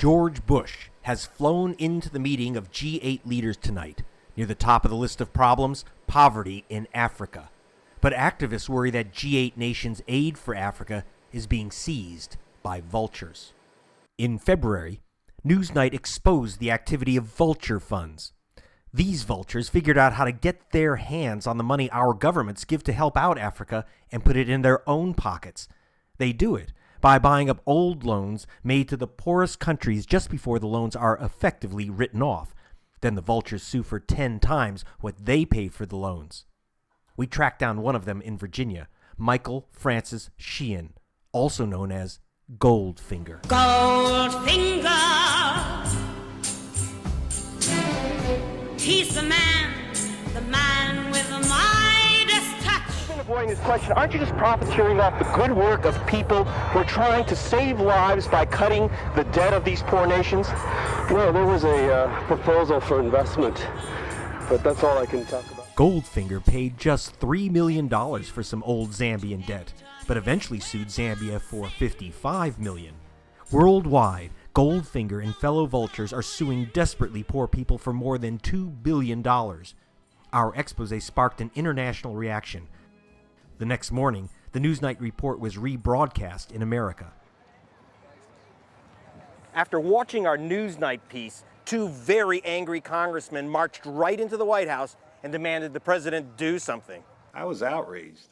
George Bush has flown into the meeting of G8 leaders tonight. Near the top of the list of problems, poverty in Africa. But activists worry that G8 nations' aid for Africa is being seized by vultures. In February, Newsnight exposed the activity of vulture funds. These vultures figured out how to get their hands on the money our governments give to help out Africa and put it in their own pockets. They do it by buying up old loans made to the poorest countries just before the loans are effectively written off. Then the vultures sue for 10 times what they paid for the loans. We tracked down one of them in Virginia, Michael Francis Sheehan, also known as Goldfinger. Goldfinger, he's the man with the Midas touch. I've been avoiding this question. Aren't you just profiteering off the good work of people who are trying to save lives by cutting the debt of these poor nations? No, there was a proposal for investment, but that's all I can talk about. Goldfinger paid just $3 million for some old Zambian debt, but eventually sued Zambia for $55 million. Worldwide, Goldfinger and fellow vultures are suing desperately poor people for more than $2 billion. Our expose sparked an international reaction. The next morning, the Newsnight report was rebroadcast in America. After watching our Newsnight piece, two very angry congressmen marched right into the White House and demanded the president do something. I was outraged,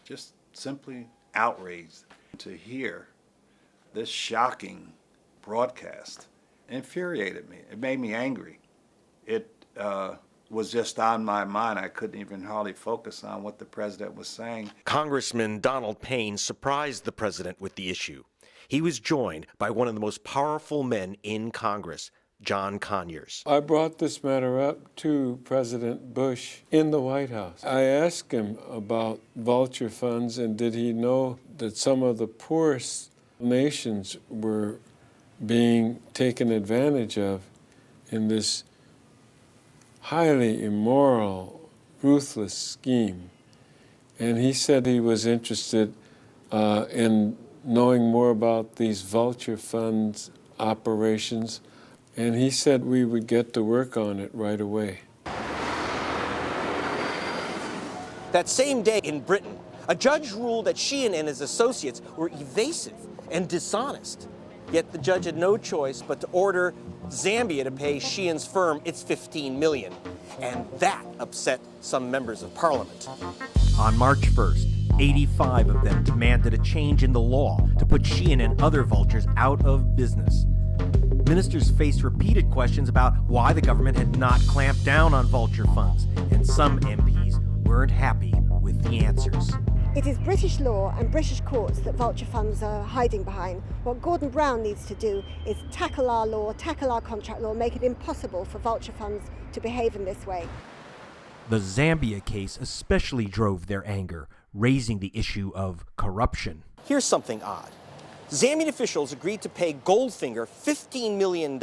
just simply outraged to hear this shocking broadcast. It infuriated me. It made me angry. It was just on my mind. I couldn't even hardly focus on what the president was saying. Congressman Donald Payne surprised the president with the issue. He was joined by one of the most powerful men in Congress, John Conyers. I brought this matter up to President Bush in the White House. I asked him about vulture funds and did he know that some of the poorest nations were being taken advantage of in this highly immoral, ruthless scheme. And he said he was interested in knowing more about these vulture funds operations, and he said we would get to work on it right away. That same day in Britain, a judge ruled that Sheehan and his associates were evasive and dishonest. Yet the judge had no choice but to order Zambia to pay Sheehan's firm its $15 million. And that upset some members of parliament. On March 1st, 85 of them demanded a change in the law to put Sheehan and other vultures out of business. Ministers faced repeated questions about why the government had not clamped down on vulture funds, and some MPs weren't happy with the answers. It is British law and British courts that vulture funds are hiding behind. What Gordon Brown needs to do is tackle our law, tackle our contract law, make it impossible for vulture funds to behave in this way. The Zambia case especially drove their anger, raising the issue of corruption. Here's something odd. Zambian officials agreed to pay Goldfinger $15 million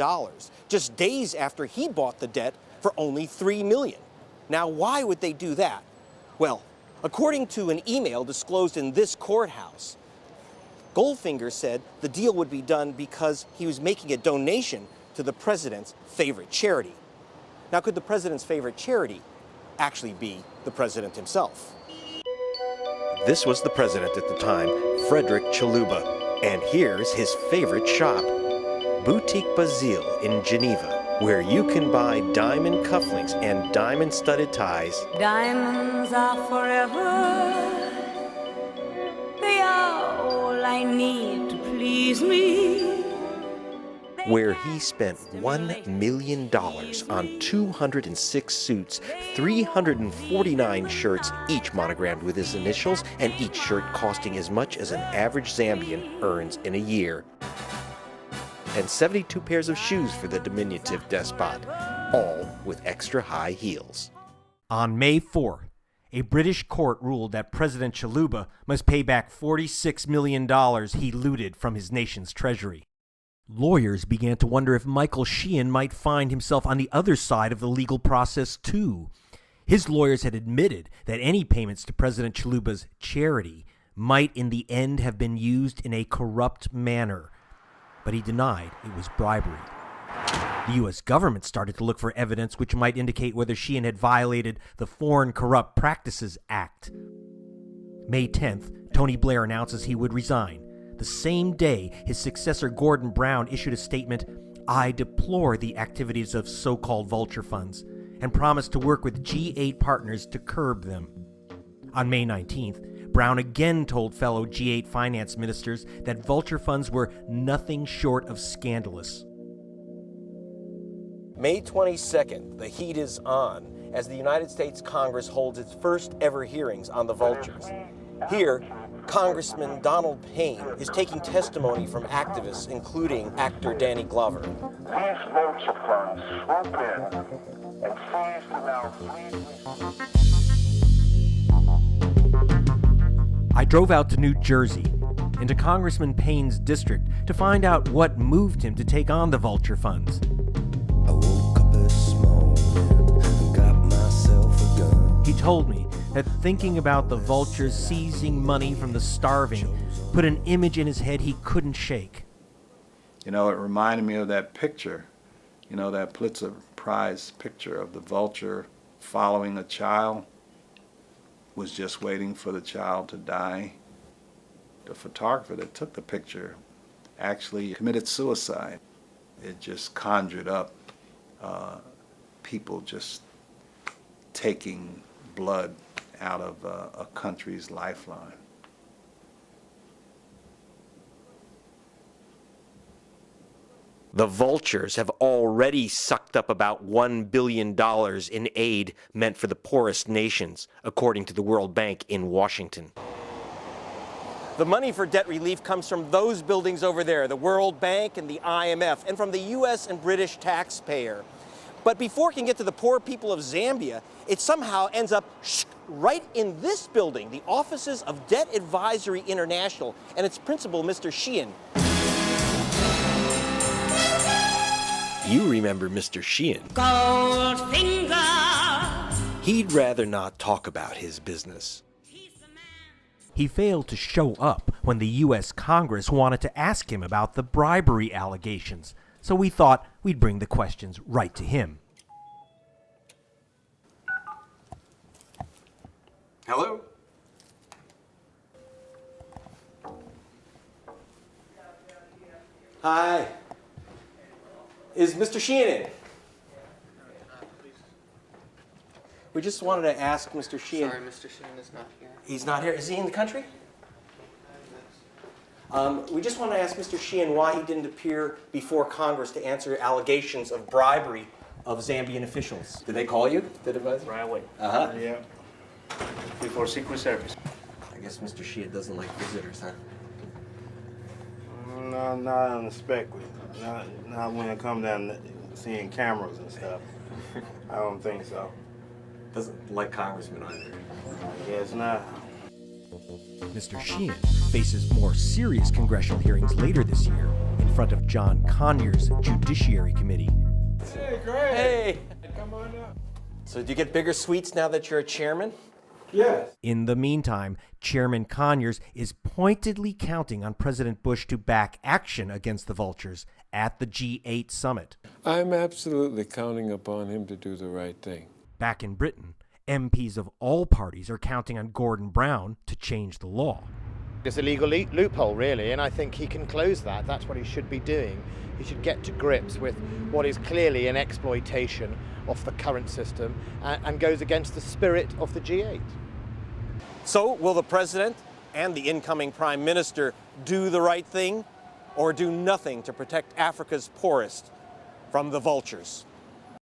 just days after he bought the debt for only $3 million. Now, why would they do that? Well, according to an email disclosed in this courthouse, Goldfinger said the deal would be done because he was making a donation to the president's favorite charity. Now, could the president's favorite charity actually be the president himself? This was the president at the time, Frederick Chaluba, and here's his favorite shop, Boutique Basile in Geneva, where you can buy diamond cufflinks and diamond-studded ties. Diamonds are forever. They are all I need to please me. Where he spent $1 million on 206 suits, 349 shirts, each monogrammed with his initials, and each shirt costing as much as an average Zambian earns in a year. And 72 pairs of shoes for the diminutive despot, all with extra high heels. On May 4th, a British court ruled that President Chaluba must pay back $46 million he looted from his nation's treasury. Lawyers began to wonder if Michael Sheehan might find himself on the other side of the legal process too. His lawyers had admitted that any payments to President Chaluba's charity might in the end have been used in a corrupt manner. but he denied it was bribery. The U.S. government started to look for evidence which might indicate whether Sheehan had violated the Foreign Corrupt Practices Act. May 10th, Tony Blair announces he would resign. The same day, his successor Gordon Brown issued a statement, "I deplore the activities of so-called vulture funds," and promised to work with G8 partners to curb them. On May 19th, Brown again told fellow G8 finance ministers that vulture funds were nothing short of scandalous. May 22nd, the heat is on as the United States Congress holds its first ever hearings on the vultures. Here, Congressman Donald Payne is taking testimony from activists, including actor Danny Glover. These vulture funds swoop in and seize the now I drove out to New Jersey, into Congressman Payne's district, to find out what moved him to take on the vulture funds. I woke up this morning and got myself a gun. He told me that thinking about the vultures seizing money from the starving put an image in his head he couldn't shake. You know, it reminded me of that picture, you know, that Pulitzer Prize picture of the vulture following a child, was just waiting for the child to die. The photographer that took the picture actually committed suicide. It just conjured up people just taking blood out of a country's lifeline. The vultures have already sucked up about $1 billion in aid meant for the poorest nations, according to the World Bank in Washington. The money for debt relief comes from those buildings over there, the World Bank and the IMF, and from the U.S. and British taxpayer. But before it can get to the poor people of Zambia, it somehow ends up right in this building, the offices of Debt Advisory International, and its principal, Mr. Sheehan. You remember Mr. Sheehan. Goldfinger. He'd rather not talk about his business. He failed to show up when the U.S. Congress wanted to ask him about the bribery allegations, so we thought we'd bring the questions right to him. Hello? Hi. Is Mr. Sheehan in? We just wanted to ask Mr. Sheehan. Sorry, Mr. Sheehan is not here. He's not here. Is he in the country? We just want to ask Mr. Sheehan why he didn't appear before Congress to answer allegations of bribery of Zambian officials. Did they call you? Did advise? Right away. Uh-huh. Yeah. Before Secret Service. I guess Mr. Sheehan doesn't like visitors, huh? No, not unexpected. Not when it comes down to seeing cameras and stuff. I don't think so. Doesn't like congressmen either. I guess not. Mr. Sheehan faces more serious congressional hearings later this year in front of John Conyers' Judiciary Committee. Hey, great. Hey! Come on up. So do you get bigger suites now that you're a chairman? Yes. In the meantime, Chairman Conyers is pointedly counting on President Bush to back action against the vultures at the G8 summit. I'm absolutely counting upon him to do the right thing. Back in Britain, MPs of all parties are counting on Gordon Brown to change the law. It's a legal loophole, really, and I think he can close that. That's what he should be doing. He should get to grips with what is clearly an exploitation of the current system and goes against the spirit of the G8. So will the president and the incoming prime minister do the right thing or do nothing to protect Africa's poorest from the vultures?